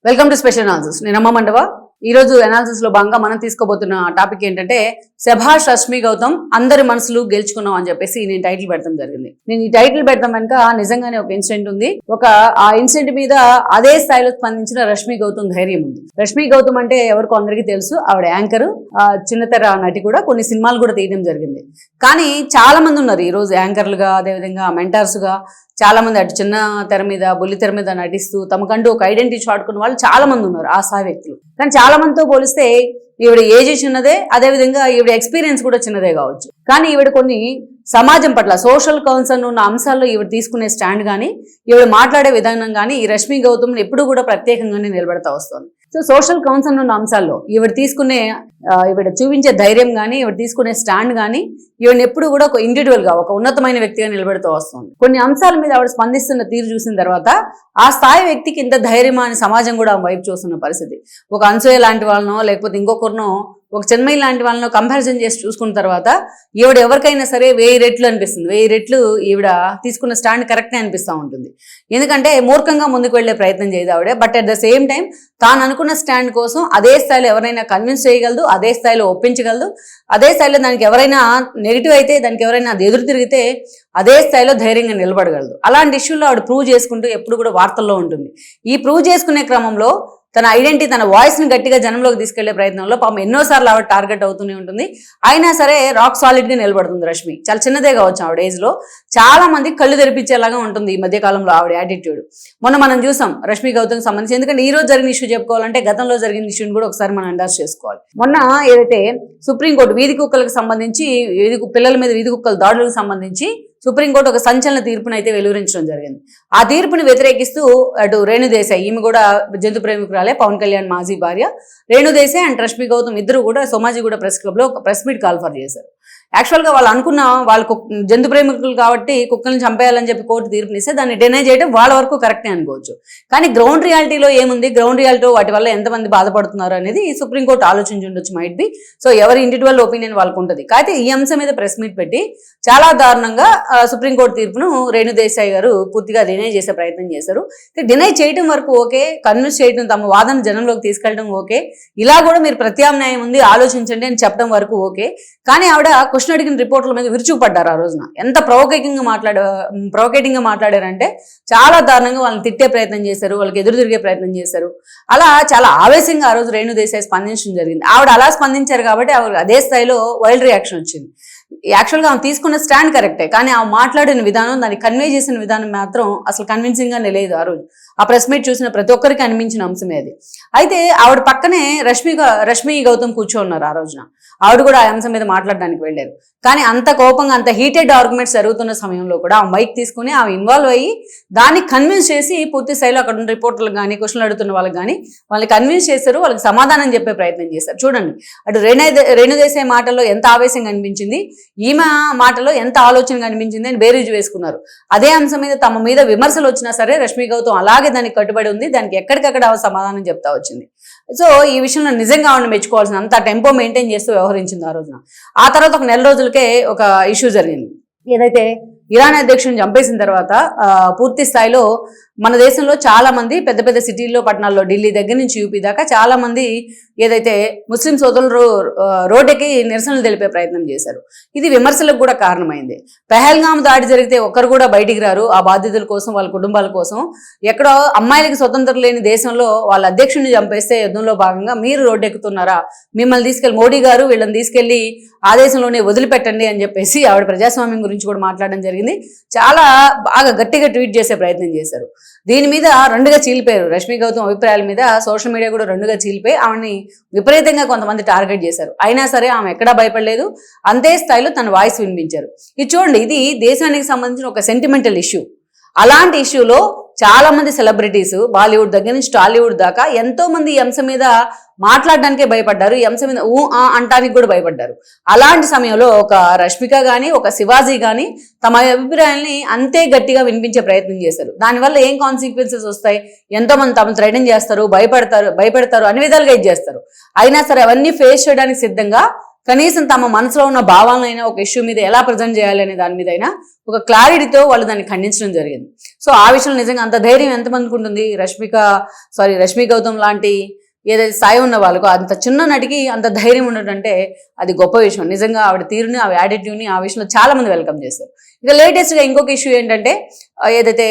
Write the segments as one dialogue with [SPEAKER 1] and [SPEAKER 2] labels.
[SPEAKER 1] Welcome to special analysis. నేను అమ్మ మండవ. ఈ రోజు అనాలిసిస్ లో భాగంగా మనం తీసుకోబోతున్న టాపిక్ ఏంటంటే శభాష్ రష్మి గౌతమ్ అందరి మనసులు గెలుచుకున్నాం అని చెప్పేసి నేను టైటిల్ పెడతాం జరిగింది. నేను ఈ టైటిల్ పెడతాం వెనుక నిజంగానే ఒక ఇన్సిడెంట్ ఉంది. ఆ ఇన్సిడెంట్ మీద అదే స్థాయిలో స్పందించిన రష్మి గౌతమ్ ధైర్యం ఉంది. రష్మి గౌతమ్ అంటే ఎవరికో అందరికీ తెలుసు. ఆవిడ యాంకర్, చిన్నతెర నటి కూడా, కొన్ని సినిమాలు కూడా తీయడం జరిగింది. కానీ చాలా మంది ఉన్నారు ఈ రోజు యాంకర్లుగా, అదేవిధంగా మెంటర్స్ గా చాలా మంది అటు చిన్న తెర మీద, బుల్లి తెర మీద నటిస్తూ తమకంటూ ఒక ఐడెంటిటీ చాటుకున్న వాళ్ళు చాలా మంది ఉన్నారు, ఆ స్థాయి వ్యక్తులు. కానీ చాలా మందితో పోలిస్తే ఈవిడ ఏజ్ చిన్నదే, అదేవిధంగా ఈవిడ ఎక్స్పీరియన్స్ కూడా చిన్నదే కావచ్చు. కానీ ఈవిడ కొన్ని సమాజం పట్ల సోషల్ కన్సర్న్ ఉన్న అంశాల్లో ఈవిడ తీసుకునే స్టాండ్ కానీ, ఈవిడ మాట్లాడే విధానం కానీ ఈ రష్మి గౌతమ్ ఎప్పుడు కూడా ప్రత్యేకంగానే నిలబెడతా వస్తుంది. సో సోషల్ కన్సర్న్ ఉన్న అంశాల్లో ఈవిడ చూపించే ధైర్యం కానీ, ఈవిడ తీసుకునే స్టాండ్ కానీ ఈవిడ ఎప్పుడు కూడా ఒక ఇండివిజువల్ గా, ఒక ఉన్నతమైన వ్యక్తిగా నిలబెడుతూ వస్తుంది. కొన్ని అంశాల మీద ఆవిడ స్పందిస్తున్న తీరు చూసిన తర్వాత ఆ స్థాయి వ్యక్తికి ఇంత ధైర్యమా అని సమాజం కూడా వైపు చూస్తున్న పరిస్థితి. ఒక అన్సూయ లాంటి వాళ్ళనో, లేకపోతే ఇంకొకరినో, ఒక చెన్మయి లాంటి వాళ్ళను కంపారిజన్ చేసి చూసుకున్న తర్వాత ఈవిడ ఎవరికైనా సరే 1000 రెట్లు అనిపిస్తుంది. 1000 రెట్లు ఈవిడ తీసుకున్న స్టాండ్ కరెక్టే అనిపిస్తూ ఉంటుంది. ఎందుకంటే మూర్ఖంగా ముందుకు వెళ్లే ప్రయత్నం చేయదు ఆవిడ. But at the same time తాను అనుకున్న స్టాండ్ కోసం అదే స్థాయిలో ఎవరైనా కన్విన్స్ చేయగలదు, అదే స్థాయిలో ఒప్పించగలదు, అదే స్థాయిలో దానికి ఎవరైనా నెగిటివ్ అయితే, దానికి ఎవరైనా అది ఎదురు తిరిగితే అదే స్థాయిలో ధైర్యంగా నిలబడగలదు. అలాంటి ఇష్యూల్లో ఆవిడ ప్రూవ్ చేసుకుంటూ ఎప్పుడు కూడా వార్తల్లో ఉంటుంది. ఈ ప్రూవ్ చేసుకునే క్రమంలో తన ఐడెంటిటీ, తన వాయిస్ని గట్టిగా జనంలోకి తీసుకెళ్లే ప్రయత్నంలో పాపం ఎన్నోసార్లు ఆవిడ టార్గెట్ అవుతూనే ఉంటుంది. అయినా సరే రాక్ సాలిడ్గా నిలబడుతుంది రష్మి. చాలా చిన్నదే కావచ్చు ఆవిడ ఏజ్లో. చాలా మంది కళ్ళు తెరిపించేలాగా ఉంటుంది ఈ మధ్యకాలంలో ఆవిడ యాటిట్యూడ్. మొన్న మనం చూసాం రష్మి గౌతమ్కి సంబంధించి. ఎందుకంటే ఈ రోజు జరిగిన ఇష్యూ చెప్పుకోవాలంటే గతంలో జరిగిన ఇష్యూని కూడా ఒకసారి మనం అండర్స్ చేసుకోవాలి. మొన్న ఏదైతే సుప్రీంకోర్టు వీధి కుక్కలకు సంబంధించి, పిల్లల మీద వీధి కుక్కల దాడులకు సంబంధించి సుప్రీంకోర్టు ఒక సంచలన తీర్పును అయితే వెలువరించడం జరిగింది. ఆ తీర్పుని వ్యతిరేకిస్తూ అటు రేణు దేశాయ్, ఈమె కూడా జంతు ప్రేమికురాలే, పవన్ కళ్యాణ్ మాజీ భార్య, రేణు దేశాయ్ అండ్ రష్మి గౌతమ్ ఇద్దరు కూడా సోమాజిగూడ ప్రెస్ క్లబ్ లో ఒక ప్రెస్ మీట్ కాల్ఫర్ చేశారు. యాక్చువల్గా వాళ్ళు అనుకున్న, వాళ్ళు జంతు ప్రేమికులు కాబట్టి కుక్కల్ని చంపేయాలని చెప్పి కోర్టు తీర్పునిస్తే దాన్ని డినై చేయడం వాళ్ళ వరకు కరెక్టే అనుకోవచ్చు. కానీ గ్రౌండ్ రియాలిటీలో ఏముంది, గ్రౌండ్ రియాలిటీ వాటి వల్ల ఎంతమంది బాధపడుతున్నారు అనేది సుప్రీంకోర్టు ఆలోచించి ఉండొచ్చు, మైట్ బి. సో ఎవరి ఇండివిజువల్ ఒపీనియన్ వాళ్ళకు ఉంటుంది. అయితే ఈ అంశం మీద ప్రెస్ మీట్ పెట్టి చాలా దారుణంగా సుప్రీంకోర్టు తీర్పును రేణు దేశాయ్ గారు పూర్తిగా డినై చేసే ప్రయత్నం చేశారు. డినై చేయడం వరకు ఓకే, కన్విన్స్ చేయడం, తమ వాదన జనంలోకి తీసుకెళ్ళడం ఓకే, ఇలా కూడా మీరు ప్రత్యామ్నాయం ఉంది ఆలోచించండి అని చెప్పడం వరకు ఓకే. కానీ ఆవిడ క్వశ్చన్ అడిగిన రిపోర్టుల మీద విరుచుకుపడ్డారు ఆ రోజున. ఎంత ప్రొవోకేటింగ్ గా మాట్లాడారంటే చాలా దారుణంగా వాళ్ళని తిట్టే ప్రయత్నం చేశారు, వాళ్ళకి ఎదురు తిరిగే ప్రయత్నం చేశారు. అలా చాలా ఆవేశంగా ఆ రోజు రేణు దేశాయ్ స్పందించడం జరిగింది. ఆవిడ అలా స్పందించారు కాబట్టి ఆవిడ అదే స్థాయిలో వైల్డ్ రియాక్షన్ వచ్చింది. యాక్చువల్గా ఆమె తీసుకున్న స్టాండ్ కరెక్టే, కానీ ఆమె మాట్లాడిన విధానం, దాన్ని కన్వే చేసిన విధానం మాత్రం అసలు కన్విన్సింగ్ గానే లేదు. ఆ రోజు ఆ ప్రెస్ మీట్ చూసిన ప్రతి ఒక్కరికి అనిపించిన అంశమే అది. అయితే ఆవిడ పక్కనే రష్మి గౌతమ్ కూర్చోన్నారు ఆ రోజున. ఆవిడ కూడా ఆ అంశం మీద మాట్లాడడానికి వెళ్ళారు. కానీ అంత కోపంగా, అంత హీటెడ్ ఆర్గ్యుమెంట్స్ జరుగుతున్న సమయంలో కూడా ఆ మైక్ తీసుకుని ఆమె ఇన్వాల్వ్ అయ్యి దాన్ని కన్విన్స్ చేసి పూర్తి స్థాయిలో అక్కడ ఉన్న రిపోర్టర్లకు కానీ, క్వశ్చన్లు అడుగుతున్న వాళ్ళకి కానీ వాళ్ళని కన్విన్స్ చేశారు, వాళ్ళకి సమాధానం చెప్పే ప్రయత్నం చేశారు. చూడండి, అటు రేణు దేశాయ్ మాటల్లో ఎంత ఆవేశం కనిపించింది, ఈమె మాటలో ఎంత ఆలోచన కనిపించింది అని బేరీజు వేసుకున్నారు. అదే అంశం మీద తమ మీద విమర్శలు వచ్చినా సరే రష్మి గౌతమ్ అలాగే దానికి కట్టుబడి ఉంది, దానికి ఎక్కడికక్కడ సమాధానం చెప్తా వచ్చింది. సో ఈ విషయంలో నిజంగా ఆవిడ మెచ్చుకోవాల్సిన అంత టెంపో మెయింటైన్ చేస్తూ వ్యవహరించింది ఆ రోజున. ఆ తర్వాత ఒక నెల రోజులకే ఒక ఇష్యూ జరిగింది. ఏదైతే ఇరాన్ అధ్యక్షుడిని చంపేసిన తర్వాత పూర్తి స్థాయిలో మన దేశంలో చాలా మంది పెద్ద పెద్ద సిటీల్లో, పట్టణాల్లో, ఢిల్లీ దగ్గర నుంచి యూపీ దాకా చాలా మంది ఏదైతే ముస్లిం సోదరులు రోడ్డుకి నిరసనలు తెలిపే ప్రయత్నం చేశారు. ఇది విమర్శలకు కూడా కారణమైంది. పెహల్గాం దాడి జరిగితే ఒక్కరు కూడా బయటికి రారు ఆ బాధితుల కోసం, వాళ్ళ కుటుంబాల కోసం. ఎక్కడో అమ్మాయిలకి స్వతంత్రం లేని దేశంలో వాళ్ళ అధ్యక్షుడిని చంపేస్తే యుద్ధంలో భాగంగా మీరు రోడ్డు ఎక్కుతున్నారా, మిమ్మల్ని తీసుకెళ్లి మోడీ గారు వీళ్ళని తీసుకెళ్లి ఆ దేశంలోనే వదిలిపెట్టండి అని చెప్పేసి ఆవిడ ప్రజాస్వామ్యం గురించి కూడా మాట్లాడడం జరిగింది. చాలా బాగా గట్టిగా ట్వీట్ చేసే ప్రయత్నం చేశారు. దీని మీద రెండుగా చీలిపోయారు. రష్మి గౌతమ్ అభిప్రాయాల మీద సోషల్ మీడియా కూడా రెండుగా చీలిపోయి ఆమెని విపరీతంగా కొంతమంది టార్గెట్ చేశారు. అయినా సరే ఆమె ఎక్కడా భయపడలేదు, అంతే స్థాయిలో తన వాయిస్ వినిపించారు. ఇది చూడండి, ఇది దేశానికి సంబంధించిన ఒక సెంటిమెంటల్ ఇష్యూ. అలాంటి ఇష్యూలో చాలా మంది సెలబ్రిటీస్, బాలీవుడ్ దగ్గర నుంచి టాలీవుడ్ దాకా ఎంతో మంది ఈ అంశం మీద మాట్లాడడానికే భయపడ్డారు, ఈ అంశం మీద అంటానికి కూడా భయపడ్డారు. అలాంటి సమయంలో ఒక రష్మిక కానీ, ఒక శివాజీ కానీ తమ అభిప్రాయాల్ని అంతే గట్టిగా వినిపించే ప్రయత్నం చేశారు. దానివల్ల ఏం కాన్సిక్వెన్సెస్ వస్తాయి, ఎంతో మంది తమను థ్రెటన్ చేస్తారు, భయపెడతారు, అన్ని విధాలుగా ఇది చేస్తారు. అయినా సరే అవన్నీ ఫేస్ చేయడానికి సిద్ధంగా కనీసం తమ మనసులో ఉన్న భావాలైనా ఒక ఇష్యూ మీద ఎలా ప్రజెంట్ చేయాలి అనే దాని మీద అయినా ఒక క్లారిటీతో వాళ్ళు దాన్ని ఖండించడం జరిగింది. సో ఆ విషయంలో నిజంగా అంత ధైర్యం ఎంతమందికి ఉంటుంది? రష్మి గౌతమ్ లాంటి ఏదైతే స్థాయి ఉన్న వాళ్ళకు అంత చిన్న నటికి అంత ధైర్యం ఉండటంటే అది గొప్ప విషయం. నిజంగా ఆవిడ తీరుని, ఆవిడ యాటిట్యూడ్ని ఆ విషయంలో చాలా మంది వెల్కమ్ చేశారు. ఇక లేటెస్ట్గా ఇంకొక ఇష్యూ ఏంటంటే ఏదైతే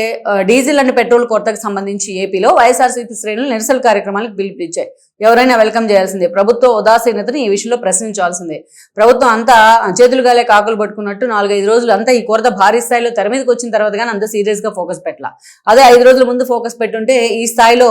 [SPEAKER 1] డీజిల్ అండ్ పెట్రోల్ కొరతకు సంబంధించి ఏపీలో వైఎస్ఆర్సీపీ శ్రేణులు నిరసన కార్యక్రమాలకు పిలుపునిచ్చాయి. ఎవరైనా వెల్కమ్ చేయాల్సిందే, ప్రభుత్వ ఉదాసీనతని ఈ విషయంలో ప్రశ్నించాల్సిందే. ప్రభుత్వం అంతా చేతులుగాలే కాకులు పట్టుకున్నట్టు 4-5 రోజులు అంతా ఈ కొరత భారీ స్థాయిలో తెర మీదకి వచ్చిన తర్వాత కానీ అంత సీరియస్గా ఫోకస్ పెట్టాల. అదే 5 రోజుల ముందు ఫోకస్ పెట్టుంటే ఈ స్థాయిలో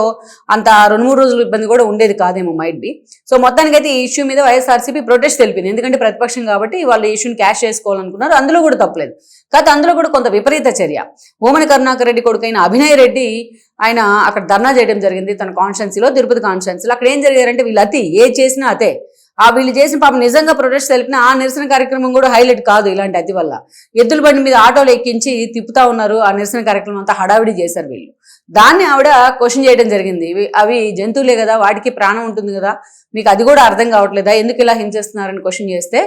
[SPEAKER 1] అంత 2-3 రోజులు ఇబ్బంది కూడా ఉండేది కాదేమో, మైట్ బి. సో మొత్తానికైతే ఈ ఇష్యూ మీద వైఎస్ఆర్సీపీ ప్రొటెస్ట్ తెలిపింది. ఎందుకంటే ప్రతిపక్షం కాబట్టి వాళ్ళు ఈ ఇష్యూని క్యాష్ చేసుకోవాలనుకున్నారు. అందులో కూడా తప్పలేదు. కాకపోతే అందులో కూడా కొంత విపరీత చర్య. ఓమన కరుణాకర్ రెడ్డి కొడుకైన అభినయ్ రెడ్డి ఆయన అక్కడ ధర్నా చేయడం జరిగింది తన కాన్స్టిట్యున్సీలో, తిరుపతి కాన్స్టిట్యున్సీలో. అక్కడ ఏం జరిగారంటే వీళ్ళు ఏది చేసినా అతే. వీళ్ళు చేసిన పాపం నిజంగా ప్రొటెస్ట్ తెలిపిన ఆ నిరసన కార్యక్రమం కూడా హైలైట్ కాదు ఇలాంటి అతి వల్ల. ఎద్దుల బండి మీద ఆటోలు ఎక్కించి తిప్పుతా ఉన్నారు. ఆ నిరసన కార్యక్రమం అంతా హడావిడి చేశారు వీళ్ళు. దాన్ని ఆవిడ క్వశ్చన్ చేయడం జరిగింది. అవి జంతువులే కదా, వాటికి ప్రాణం ఉంటుంది కదా, మీకు అది కూడా అర్థం కావట్లేదా, ఎందుకు ఇలా హింసిస్తున్నారని క్వశ్చన్ చేస్తే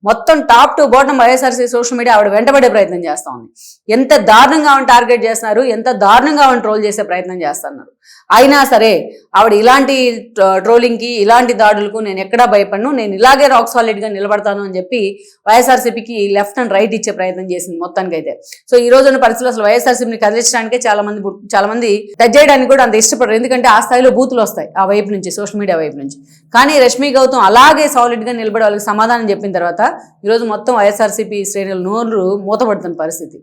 [SPEAKER 1] మొత్తం top to bottom YSRC social media ఆవిడ వెంటబడే ప్రయత్నం చేస్తా ఉంది. ఎంత దారుణంగా ఆవిడ టార్గెట్ చేస్తున్నారు, ఎంత దారుణంగా ఆవిడ ట్రోల్ చేసే ప్రయత్నం చేస్తున్నారు. అయినా సరే ఆవిడ ఇలాంటి ట్రోలింగ్కి, ఇలాంటి దాడులకు నేను ఎక్కడా భయపడను, నేను ఇలాగే రాక్ సాలిడ్గా నిలబడతాను అని చెప్పి వైఎస్ఆర్సీపీకి లెఫ్ట్ అండ్ రైట్ ఇచ్చే ప్రయత్నం చేసింది మొత్తానికైతే. సో ఈ రోజున్న పరిస్థితుల్లో అసలు వైఎస్ఆర్సీపీని కదిలించడానికే చాలా మంది టచ్ చేయడానికి కూడా అంత ఇష్టపడరు. ఎందుకంటే ఆ స్థాయిలో బూతులు వస్తాయి ఆ వైపు నుంచి, సోషల్ మీడియా వైపు నుంచి. కానీ రష్మి గౌతమ్ అలాగే సాలిడ్గా నిలబడి వాళ్ళకి సమాధానం చెప్పిన తర్వాత ఈరోజు మొత్తం వైఎస్ఆర్సీపీ శ్రేణుల నోరు మూతపడుతున్న పరిస్థితి.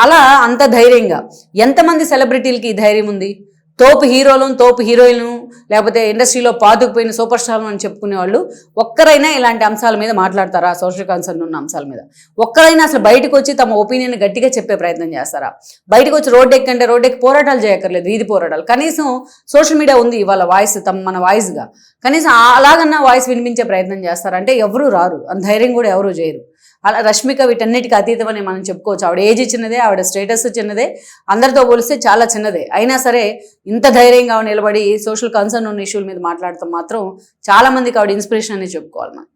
[SPEAKER 1] అలా అంత ధైర్యంగా ఎంతమంది సెలబ్రిటీలకి ఈ ధైర్యం ఉంది? తోపు హీరోలను, తోపు హీరోయిన్లు, లేకపోతే ఇండస్ట్రీలో పాతుకుపోయిన సూపర్ స్టార్లు అని చెప్పుకునే వాళ్ళు ఒక్కరైనా ఇలాంటి అంశాల మీద మాట్లాడతారా? సోషల్ కన్సర్న్ ఉన్న అంశాల మీద ఒక్కరైనా అసలు బయటకు వచ్చి తమ ఒపీనియన్ గట్టిగా చెప్పే ప్రయత్నం చేస్తారా? బయటకు వచ్చి రోడ్డు ఎక్కి పోరాటాలు చేయక్కర్లేదు, వీధి పోరాటాలు. కనీసం సోషల్ మీడియా ఉంది ఇవాళ వాయిస్, మన వాయిస్గా కనీసం అలాగన్నా వాయిస్ వినిపించే ప్రయత్నం చేస్తారంటే ఎవరూ రారు. అంత ధైర్యం కూడా ఎవరూ చేయరు. అలా రష్మిక వీటన్నిటికీ అతీతమని మనం చెప్పుకోవచ్చు. ఆవిడ ఏజ్ చిన్నదే, ఆవిడ స్టేటస్ చిన్నదే, అందరితో పోలిస్తే చాలా చిన్నదే. అయినా సరే ఇంత ధైర్యంగా నిలబడి సోషల్ కన్సర్న్ ఉన్న ఇష్యూల మీద మాట్లాడటం మాత్రం చాలా మందికి ఆవిడ ఇన్స్పిరేషన్ అని చెప్పుకోవాలి మనం.